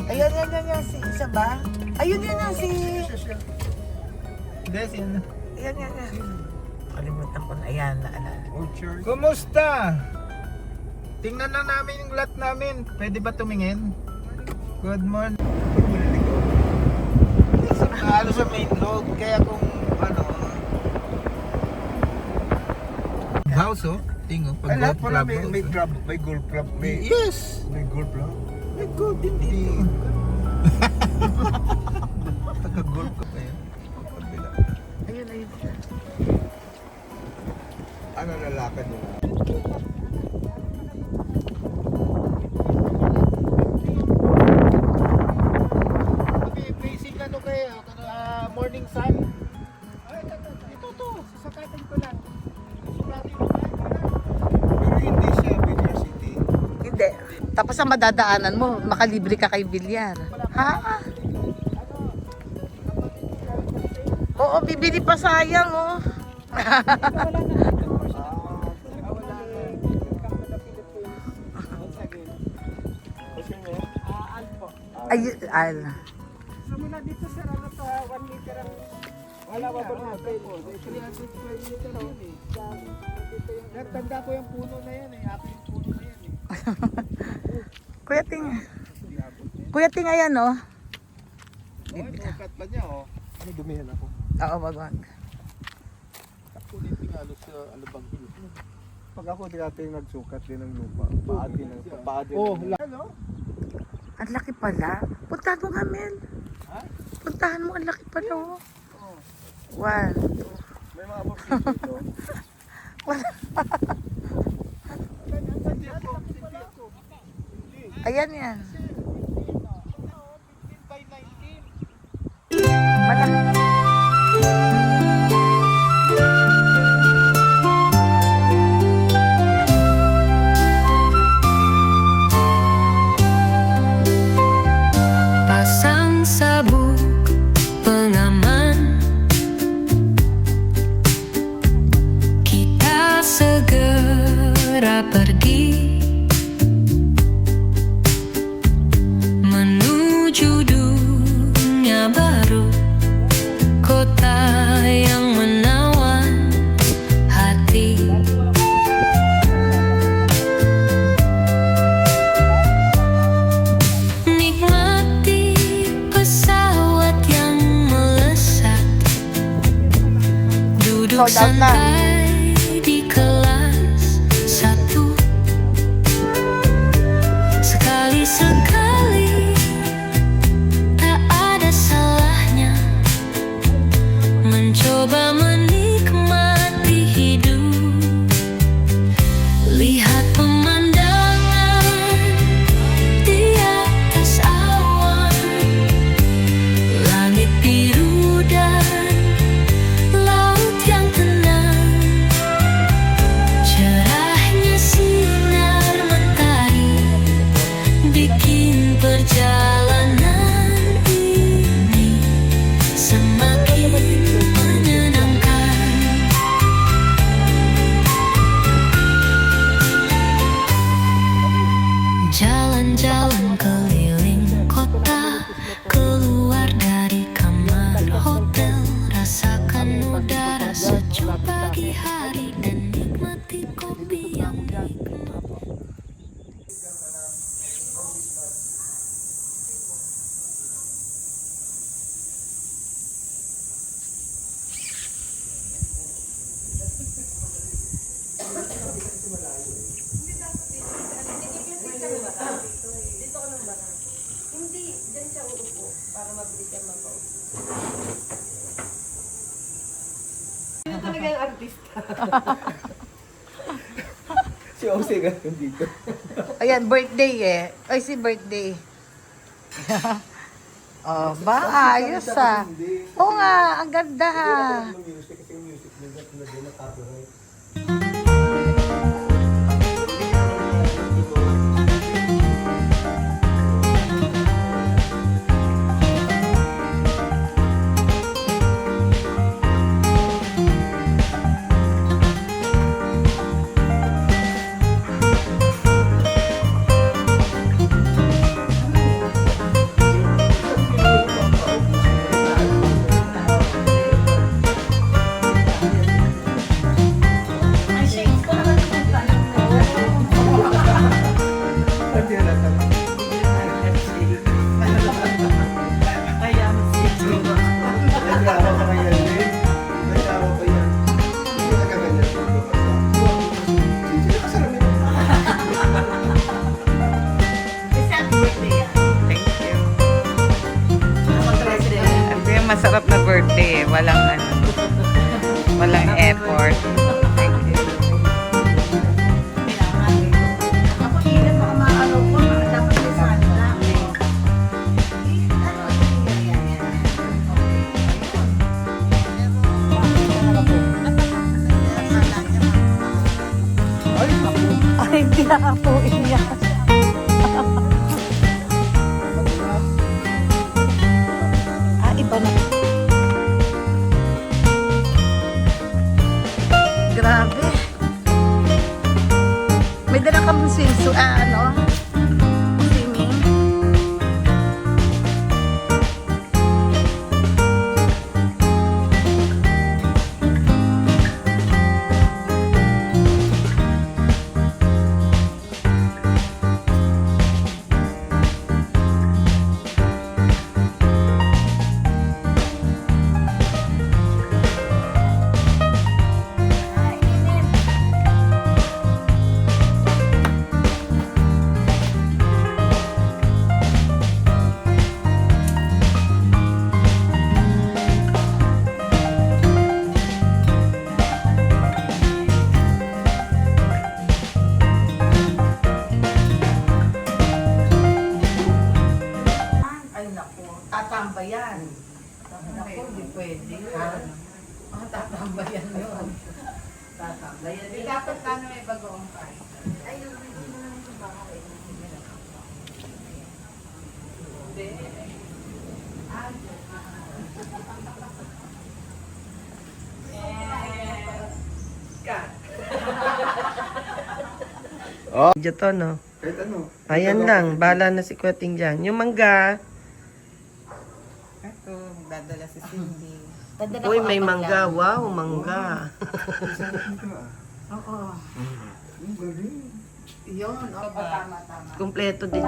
Ayan, yan. Si isa ba? Ayun yan si... Hindi, sino? Yan. Kalimutan ko na. Ayan, naalala. Orchard. Kumusta? Tingnan na namin yung lot namin. Pwede ba tumingin? Good morning. Halo sa main road. Kaya kung ano... House oh. Tingo. Pag golf club. May club, may golf club, Yes! may golf club. May golf din dito. Taga-golf ka pa yan. Ayun. Ano lalakad mo? Facing ano kayo? Morning sun. Ay, ito to. Sasakatin ko lang. Suratin mo ba? Pero hindi siya Villar City. Hindi. Tapos ang madadaanan mo, makalibre ka kay Villar. Ha? Oo, bibili pa sayang, oh. Ay, Simula dito sir, ano to, 1 meter ang... Wala ba ba natin? 300 square meter yun eh. Sir, tanda ko yung puno na yan eh. Ako yung puno na yan eh. Kuya Ting, ayan, oh. Cut pa niya oh. Ano dumihan ako? Oo, wag. Kulit tingalo sa Alabang Hill. Pag ako dati nagsukat din ng lupa, paadi Oh, ano? Ang laki pala. Puntahan mo nga, Mel. Ha? Puntahan mo, ang laki pala, oh. 1, 2. May mga bukid dito. Ayan yan. 15 by 19. Malaki. Pasang sabuk pengaman, kita segera pergi menuju dunia baru, kota yang menawan hati. Nikmati pesawat yang melesat, duduk Sold out na. santai di kelas 1. Sekali-sekali tak ada salahnya mencoba menikmati hidup. Lihat pemandangan di atas awan, langit biru dan laut yang tenang. Cerahnya sinar mentari bikin perjalanan ini semakin menyenangkan. Jalan-jalan keliling kota, keluar dari kamar hotel, rasakan udara sejuk pagi hari dan nikmati kopi yang nikmat. Si Jose ka dito. Ayan, birthday eh. Ay, si birthday. Oh, ba? Ayos ah. Oo nga, ang ganda ah. Music kasi yung music na din na copyright. halata na. Kaya masig. Nag-aawa pa yan eh. Nag-aawa pa yan. Hindi ka ganyan. Sige, kasalamin mo. Thank you. Ito yung masarap na birthday. Walang ano. Walang effort. Thank you. Ay, hindi na po iyak. Iba na. Grabe. May dala kang swimsuit, ano? Swimming. Tatambayan. Naku, hindi pwede yun. Tatambayan yun. Tatambayan. Dapat ano may bagoong kain. Dito to, no? Kahit ano. Ayan lang, bala na si Kwating dyan. Yung mangga, Ito, dadala si Cindy. uy, may mangga. Wow, mangga. Oo. Ang galing. Yun, tama. Kumpleto din.